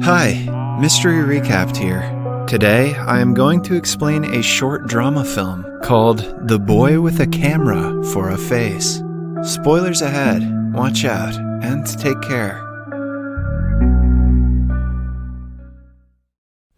Hi, Mystery Recapped here. Today, I am going to explain a short drama film called The Boy with a Camera for a Face. Spoilers ahead, watch out, and take care.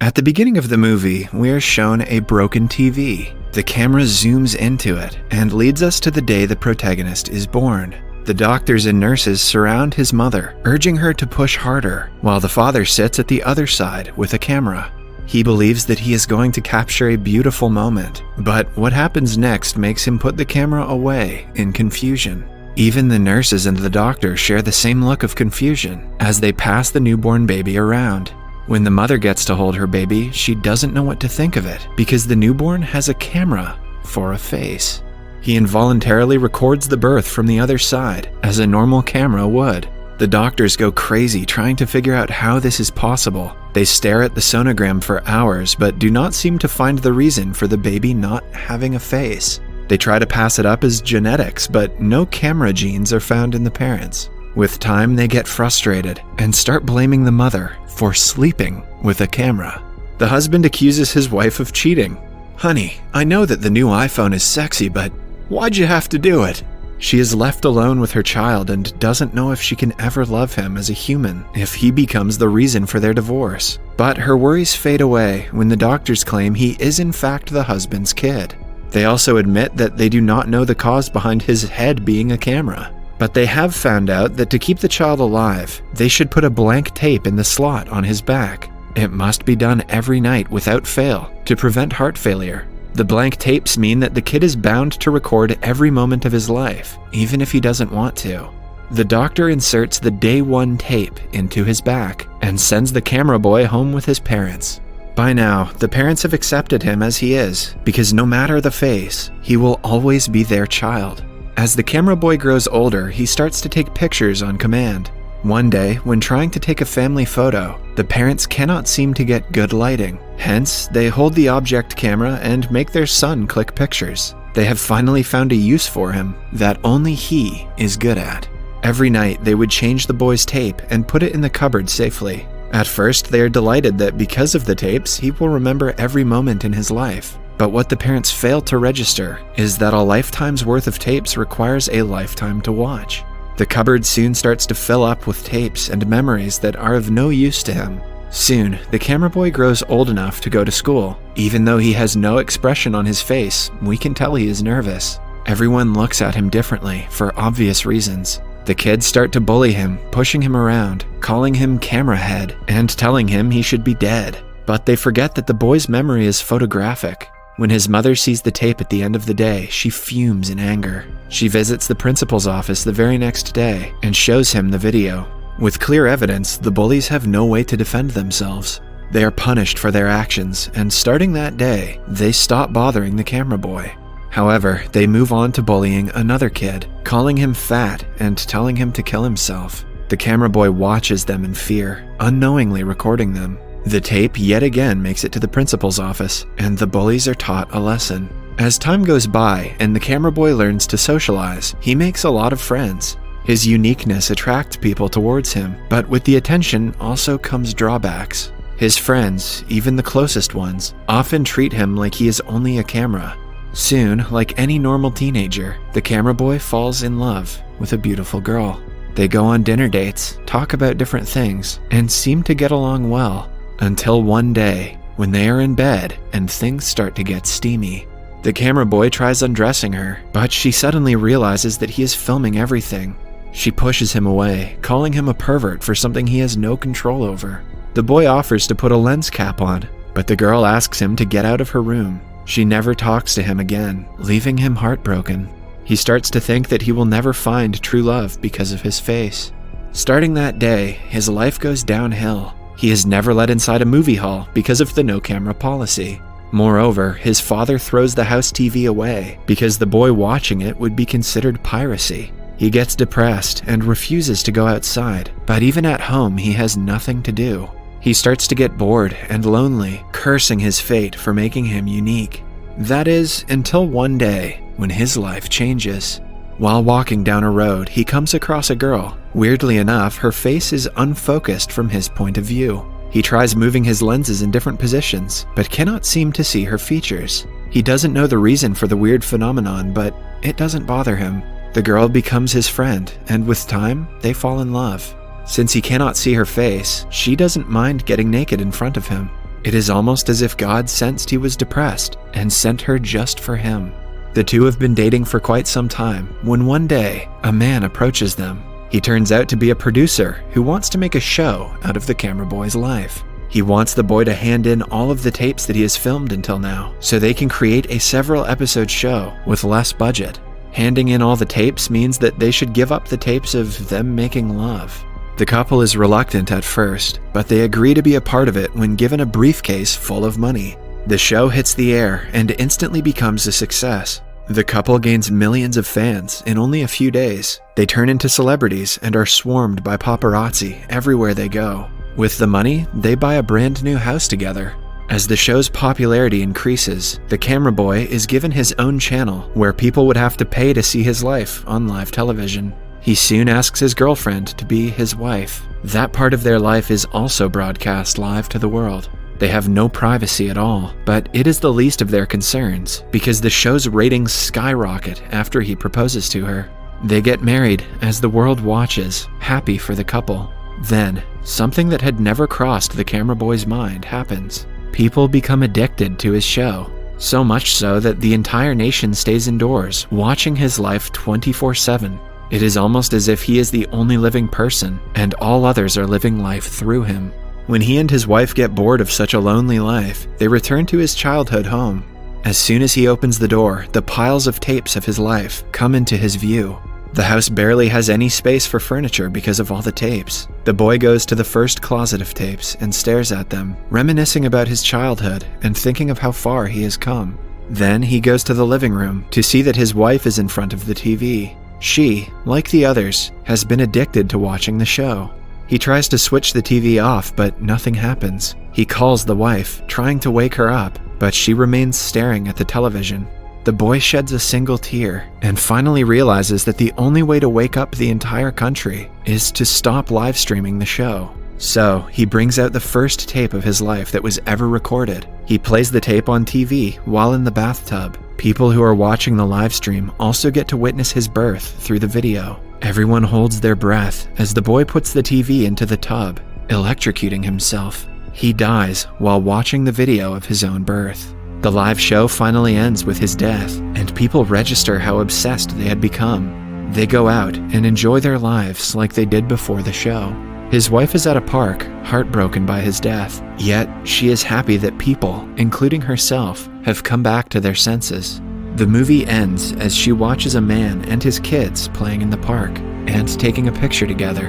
At the beginning of the movie, we are shown a broken TV. The camera zooms into it and leads us to the day the protagonist is born. The doctors and nurses surround his mother, urging her to push harder, while the father sits at the other side with a camera. He believes that he is going to capture a beautiful moment, but what happens next makes him put the camera away in confusion. Even the nurses and the doctor share the same look of confusion as they pass the newborn baby around. When the mother gets to hold her baby, she doesn't know what to think of it because the newborn has a camera for a face. He involuntarily records the birth from the other side, as a normal camera would. The doctors go crazy trying to figure out how this is possible. They stare at the sonogram for hours, but do not seem to find the reason for the baby not having a face. They try to pass it up as genetics, but no camera genes are found in the parents. With time, they get frustrated and start blaming the mother for sleeping with a camera. The husband accuses his wife of cheating. "Honey, I know that the new iPhone is sexy, but why'd you have to do it?" She is left alone with her child and doesn't know if she can ever love him as a human if he becomes the reason for their divorce. But her worries fade away when the doctors claim he is in fact the husband's kid. They also admit that they do not know the cause behind his head being a camera. But they have found out that to keep the child alive, they should put a blank tape in the slot on his back. It must be done every night without fail to prevent heart failure. The blank tapes mean that the kid is bound to record every moment of his life, even if he doesn't want to. The doctor inserts the day one tape into his back and sends the camera boy home with his parents. By now, the parents have accepted him as he is, because no matter the face, he will always be their child. As the camera boy grows older, he starts to take pictures on command. One day, when trying to take a family photo, the parents cannot seem to get good lighting. Hence, they hold the object camera and make their son click pictures. They have finally found a use for him that only he is good at. Every night, they would change the boy's tape and put it in the cupboard safely. At first, they are delighted that because of the tapes, he will remember every moment in his life. But what the parents fail to register is that a lifetime's worth of tapes requires a lifetime to watch. The cupboard soon starts to fill up with tapes and memories that are of no use to him. Soon, the camera boy grows old enough to go to school. Even though he has no expression on his face, we can tell he is nervous. Everyone looks at him differently for obvious reasons. The kids start to bully him, pushing him around, calling him camera head, and telling him he should be dead. But they forget that the boy's memory is photographic. When his mother sees the tape at the end of the day, she fumes in anger. She visits the principal's office the very next day and shows him the video. With clear evidence, the bullies have no way to defend themselves. They are punished for their actions, and starting that day, they stop bothering the camera boy. However, they move on to bullying another kid, calling him fat and telling him to kill himself. The camera boy watches them in fear, unknowingly recording them. The tape yet again makes it to the principal's office, and the bullies are taught a lesson. As time goes by and the camera boy learns to socialize, he makes a lot of friends. His uniqueness attracts people towards him, but with the attention also comes drawbacks. His friends, even the closest ones, often treat him like he is only a camera. Soon, like any normal teenager, the camera boy falls in love with a beautiful girl. They go on dinner dates, talk about different things, and seem to get along well. Until one day, when they are in bed and things start to get steamy. The camera boy tries undressing her, but she suddenly realizes that he is filming everything. She pushes him away, calling him a pervert for something he has no control over. The boy offers to put a lens cap on, but the girl asks him to get out of her room. She never talks to him again, leaving him heartbroken. He starts to think that he will never find true love because of his face. Starting that day, his life goes downhill. He is never let inside a movie hall because of the no-camera policy. Moreover, his father throws the house TV away because the boy watching it would be considered piracy. He gets depressed and refuses to go outside, but even at home he has nothing to do. He starts to get bored and lonely, cursing his fate for making him unique. That is, until one day when his life changes. While walking down a road, he comes across a girl. Weirdly enough, her face is unfocused from his point of view. He tries moving his lenses in different positions, but cannot seem to see her features. He doesn't know the reason for the weird phenomenon, but it doesn't bother him. The girl becomes his friend, and with time, they fall in love. Since he cannot see her face, she doesn't mind getting naked in front of him. It is almost as if God sensed he was depressed and sent her just for him. The two have been dating for quite some time when one day, a man approaches them. He turns out to be a producer who wants to make a show out of the camera boy's life. He wants the boy to hand in all of the tapes that he has filmed until now, so they can create a several-episode show with less budget. Handing in all the tapes means that they should give up the tapes of them making love. The couple is reluctant at first, but they agree to be a part of it when given a briefcase full of money. The show hits the air and instantly becomes a success. The couple gains millions of fans in only a few days. They turn into celebrities and are swarmed by paparazzi everywhere they go. With the money, they buy a brand new house together. As the show's popularity increases, the camera boy is given his own channel where people would have to pay to see his life on live television. He soon asks his girlfriend to be his wife. That part of their life is also broadcast live to the world. They have no privacy at all, but it is the least of their concerns because the show's ratings skyrocket after he proposes to her. They get married as the world watches, happy for the couple. Then, something that had never crossed the camera boy's mind happens. People become addicted to his show, so much so that the entire nation stays indoors, watching his life 24/7. It is almost as if he is the only living person, and all others are living life through him. When he and his wife get bored of such a lonely life, they return to his childhood home. As soon as he opens the door, the piles of tapes of his life come into his view. The house barely has any space for furniture because of all the tapes. The boy goes to the first closet of tapes and stares at them, reminiscing about his childhood and thinking of how far he has come. Then he goes to the living room to see that his wife is in front of the TV. She, like the others, has been addicted to watching the show. He tries to switch the TV off, but nothing happens. He calls the wife, trying to wake her up, but she remains staring at the television. The boy sheds a single tear and finally realizes that the only way to wake up the entire country is to stop live streaming the show. So he brings out the first tape of his life that was ever recorded. He plays the tape on TV while in the bathtub. People who are watching the live stream also get to witness his birth through the video. Everyone holds their breath as the boy puts the TV into the tub, electrocuting himself. He dies while watching the video of his own birth. The live show finally ends with his death, and people register how obsessed they had become. They go out and enjoy their lives like they did before the show. His wife is at a park, heartbroken by his death, yet she is happy that people, including herself, have come back to their senses. The movie ends as she watches a man and his kids playing in the park and taking a picture together.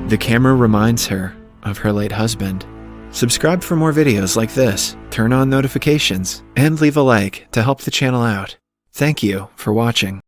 The camera reminds her of her late husband. Subscribe for more videos like this, turn on notifications, and leave a like to help the channel out. Thank you for watching.